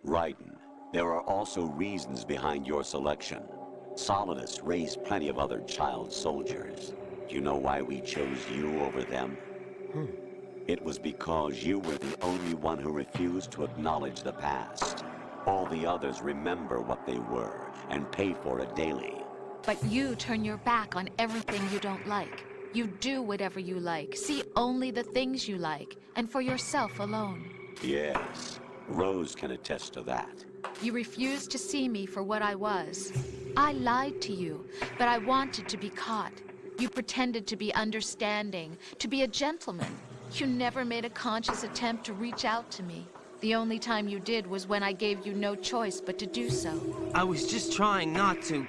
Raiden, there are also reasons behind your selection. Solidus raised plenty of other child soldiers. Do you know why we chose you over them? It was because you were the only one who refused to acknowledge the past. All the others remember what they were and pay for it daily. But you turn your back on everything you don't like. You do whatever you like, see only the things you like, and for yourself alone. Yes, Rose can attest to that. You refused to see me for what I was. I lied to you, but I wanted to be caught. You pretended to be understanding, to be a gentleman. You never made a conscious attempt to reach out to me. The only time you did was when I gave you no choice but to do so. I was just trying not to.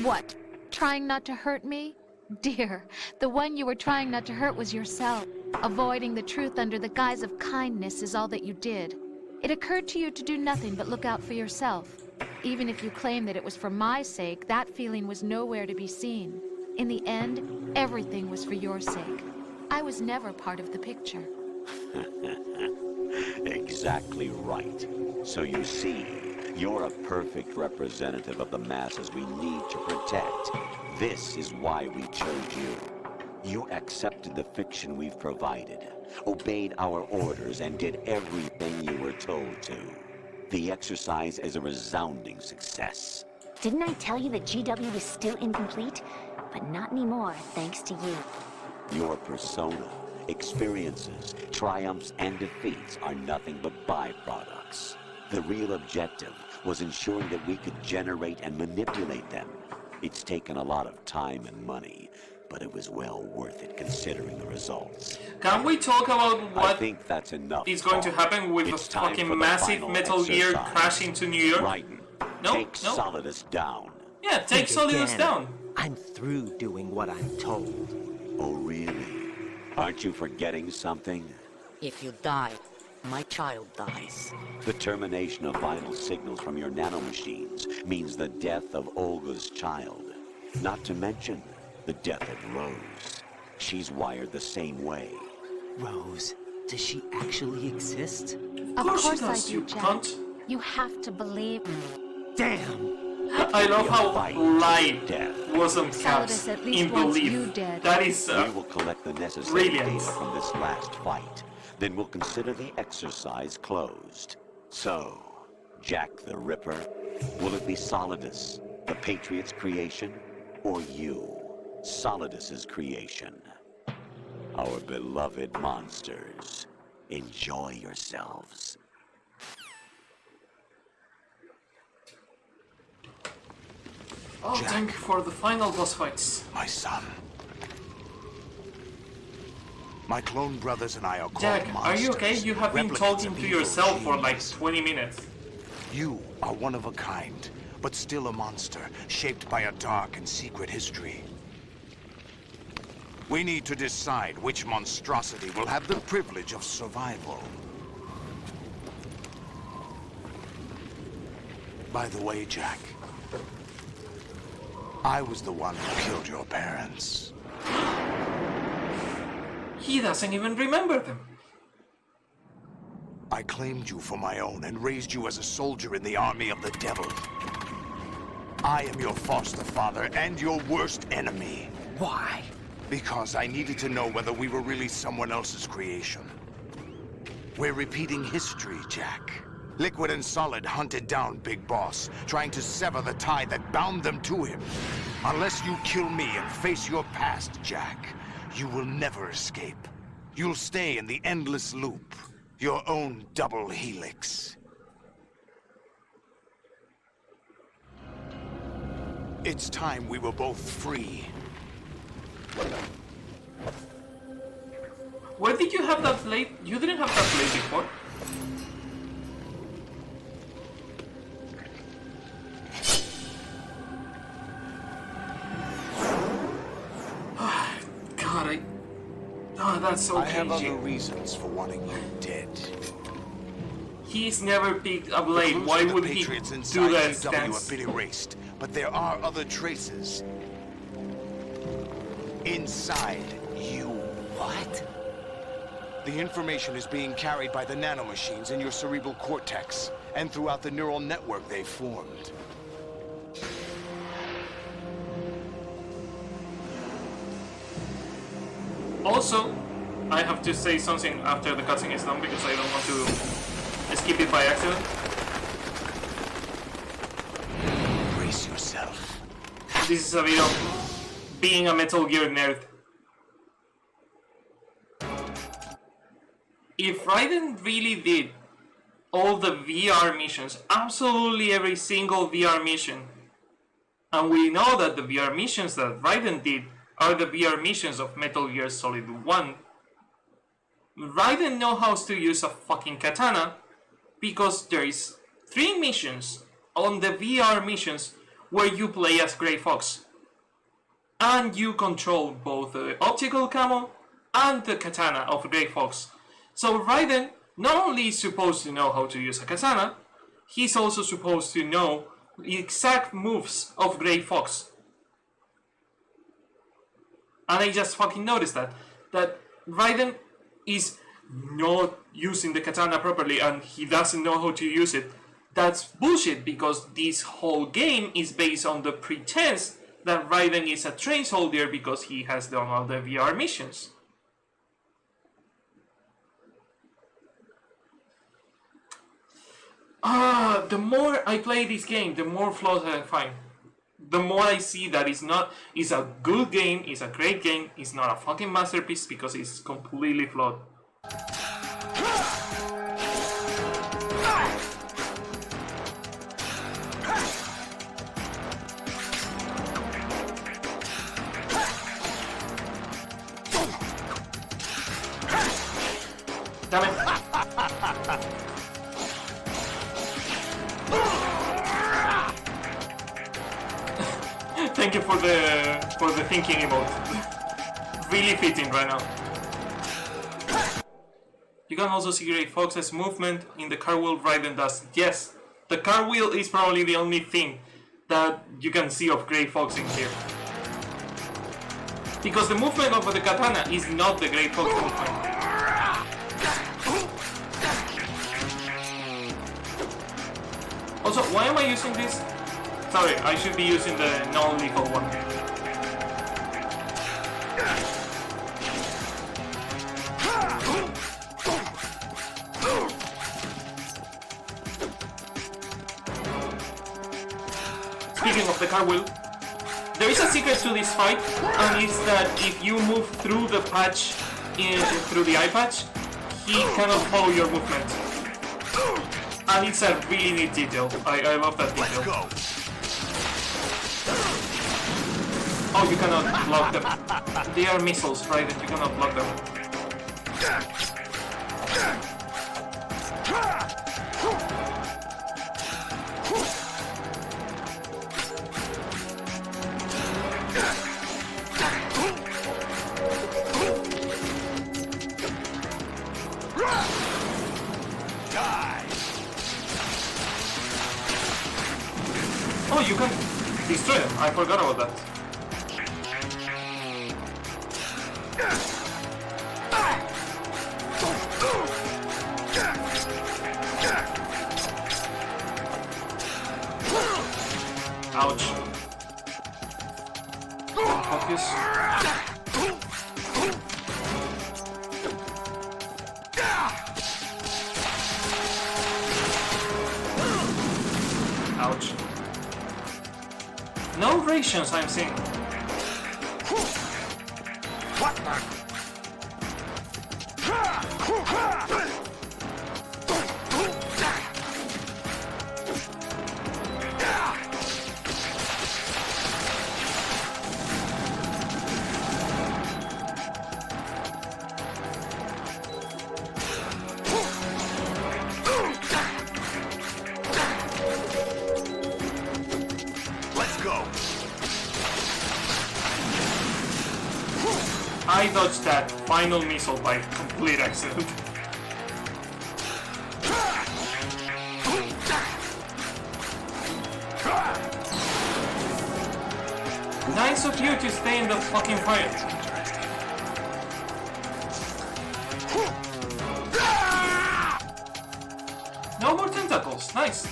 What? Trying not to hurt me? Dear, the one you were trying not to hurt was yourself. Avoiding the truth under the guise of kindness is all that you did. It occurred to you to do nothing but look out for yourself. Even if you claim that it was for my sake, that feeling was nowhere to be seen. In the end, everything was for your sake. I was never part of the picture. Exactly right. So you see, you're a perfect representative of the masses we need to protect. This is why we chose you. You accepted the fiction we've provided, obeyed our orders, and did everything you were told to. The exercise is a resounding success. Didn't I tell you that GW was still incomplete? But not anymore, thanks to you. Your persona, experiences, triumphs, and defeats are nothing but byproducts. The real objective was ensuring that we could generate and manipulate them. It's taken a lot of time and money, but it was well worth it considering the results. Can we talk about I what think that's enough. is going to happen with the It's time for fucking the massive final Metal Gear exercise. crashing to New York? Raiden, No, take no. Solidus down. Yeah, take Think Solidus again. down. I'm through doing what I'm told. Oh, really? Aren't you forgetting something? If you die, my child dies. The termination of vital signals from your nanomachines means the death of Olga's child. Not to mention the death of Rose. She's wired the same way. Rose, does she actually exist? Of course she course I does, do, you Jack. cunt. You have to believe me. Damn! I love how Fight light death. wasn't cast Solidus at least in wants belief. you dead. That is We will collect the necessary brilliant. data from this last fight. Then we'll consider the exercise closed. So, Jack the Ripper, will it be Solidus, the Patriot's creation, or you, Solidus's creation? Our beloved monsters, enjoy yourselves. Oh, thank you for the final boss fights. My son. My clone brothers and I are called Jack, monsters. are you okay? You have been replicants talking of to evil yourself for like genes. 20 minutes. You are one of a kind, but still a monster, shaped by a dark and secret history. We need to decide which monstrosity will have the privilege of survival. By the way, Jack, I was the one who killed your parents. He doesn't even remember them. I claimed you for my own and raised you as a soldier in the army of the devil. I am your foster father and your worst enemy. Why? Because I needed to know whether we were really someone else's creation. We're repeating history, Jack. Liquid and Solid hunted down Big Boss, trying to sever the tie that bound them to him. Unless you kill me and face your past, Jack, you will never escape. You'll stay in the endless loop, your own double helix. It's time we were both free. Where did you have that blade? You didn't have that blade before. God, oh, that's so I have cagey. other reasons for wanting you dead. He's never picked a The blade. clues Why to the would he Patriots do inside that GW stance? have been erased, but there are other traces. Inside you. What? The information is being carried by the nanomachines in your cerebral cortex, and throughout the neural network they've formed. Also, I have to say something after the cutscene is done because I don't want to skip it by accident. Brace yourself. This is a bit of being a Metal Gear nerd. If Raiden really did all the VR missions, absolutely every single VR mission, and we know that the VR missions that Raiden did are the VR missions of Metal Gear Solid 1, Raiden knows how to use a fucking katana because there is 3 missions on the VR missions where you play as Grey Fox. And you control both the optical camo and the katana of Grey Fox. So Raiden not only is supposed to know how to use a katana, he's also supposed to know the exact moves of Grey Fox. And I just fucking noticed that Raiden is not using the katana properly and he doesn't know how to use it. That's bullshit, because this whole game is based on the pretense that Raiden is a trained soldier because he has done all the VR missions. The more I play this game, the more flaws I find. The more I see that it's a good game, it's a great game, it's not a fucking masterpiece because it's completely flawed. Damn it. Thank you for the thinking emote. Really fitting right now. You can also see Grey Fox's movement in the cartwheel Raiden does. Yes, the cartwheel is probably the only thing that you can see of Grey Fox in here. Because the movement of the katana is not the Grey Fox movement. Also, why am I using this? Sorry, I should be using the non-lethal one. Speaking of the cartwheel, there is a secret to this fight, and it's that if you move through the patch, through the eye patch, he cannot follow your movement. And it's a really neat detail. I love that detail. Let's go. Oh, you cannot block them. They are missiles, right? And you cannot block them. Oh, you can destroy them. I forgot about that. Ouch. Focus. Ouch. No rations I'm seeing. What? I dodged that final missile by complete accident. Nice of you to stay in the fucking fight. Oh, more tentacles. Nice.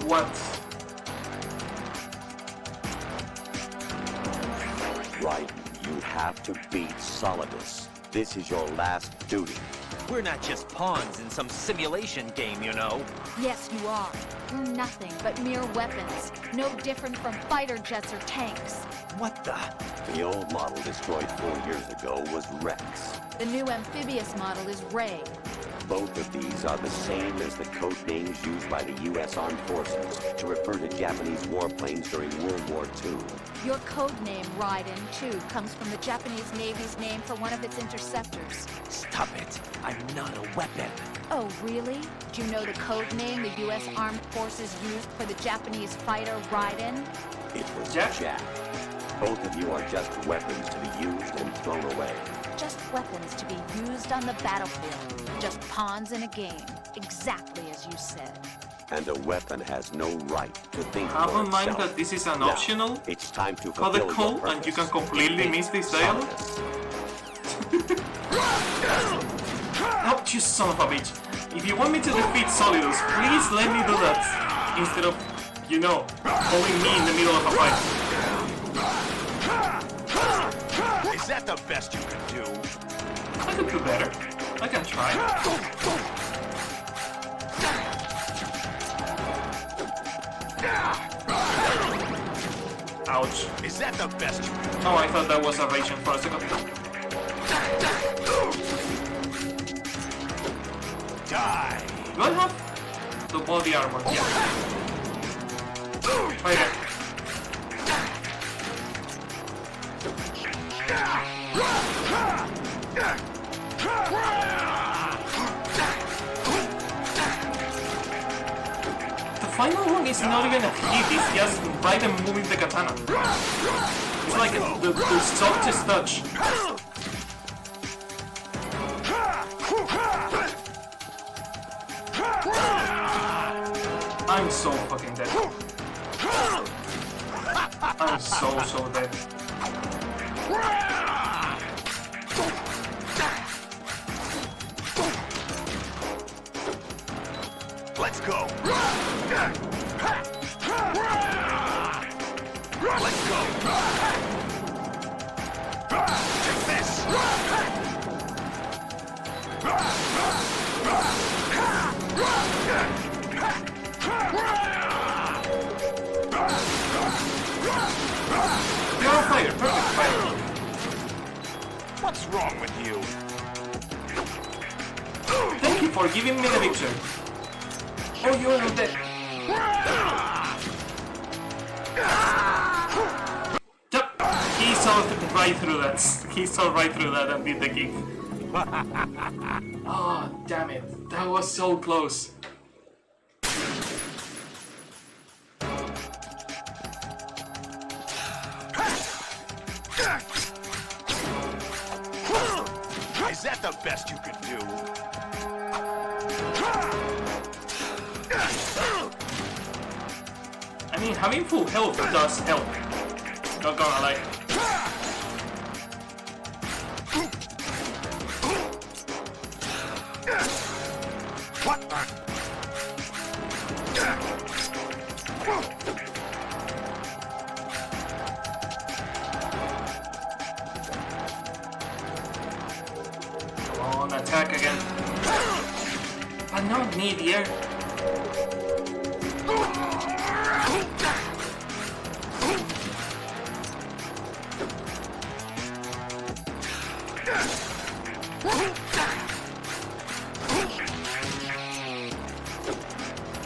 What? Right, you have to beat Solidus. This is your last duty. We're not just pawns in some simulation game, you know. Yes, you are. You're nothing but mere weapons. No different from fighter jets or tanks. What the? The old model destroyed 4 years ago was Rex. The new amphibious model is Ray. Both of these are the same as the code names used by the U.S. Armed Forces to refer to Japanese warplanes during World War II. Your code name, Raiden, too, comes from the Japanese Navy's name for one of its interceptors. Stop it. I'm not a weapon. Oh, really? Do you know the code name the U.S. Armed Forces used for the Japanese fighter Raiden? It was Jack? Jack. Both of you are just weapons to be used and thrown away. Just weapons to be used on the battlefield. Just pawns in a game. Exactly as you said. And a weapon has no right to think Have for in mind itself. that this is an Now, optional it's time to for the fulfill call, your and you can purpose. completely miss this dialogue. Solidus. Oh, you son of a bitch. If you want me to defeat Solidus, please let me do that. Instead of, you know, holding me in the middle of a fight. Is that the best you can do? I could do better. I can try. Ouch. Is that the best you can do? Oh, I thought that was a ration for a second. Die! Do I have the body armor? Yeah. Right there. The final one is not even a hit, it's just right and moving the katana. It's like the softest touch. I'm so fucking dead. I'm so dead. Let's go! Let's go! Take this! You're on fire, perfect fire. What's wrong with you? Thank you for giving me the victory. Oh, you're not dead. Yep, he saw right through that. He saw right through that and did the kick. Oh, damn it. That was so close. Is that the best you can do? I mean, having full health does help. Not gonna lie. What? Come on, attack again. But not me, dear.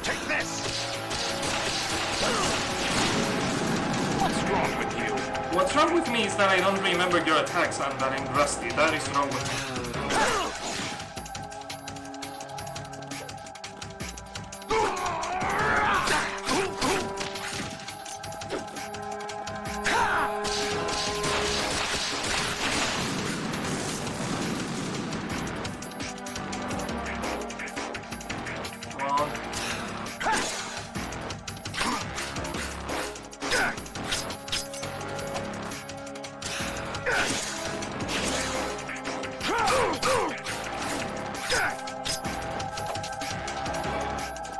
Take this! What's wrong with you? What's wrong with me is that I don't remember your attacks and that I'm rusty. That is wrong with me. Come on.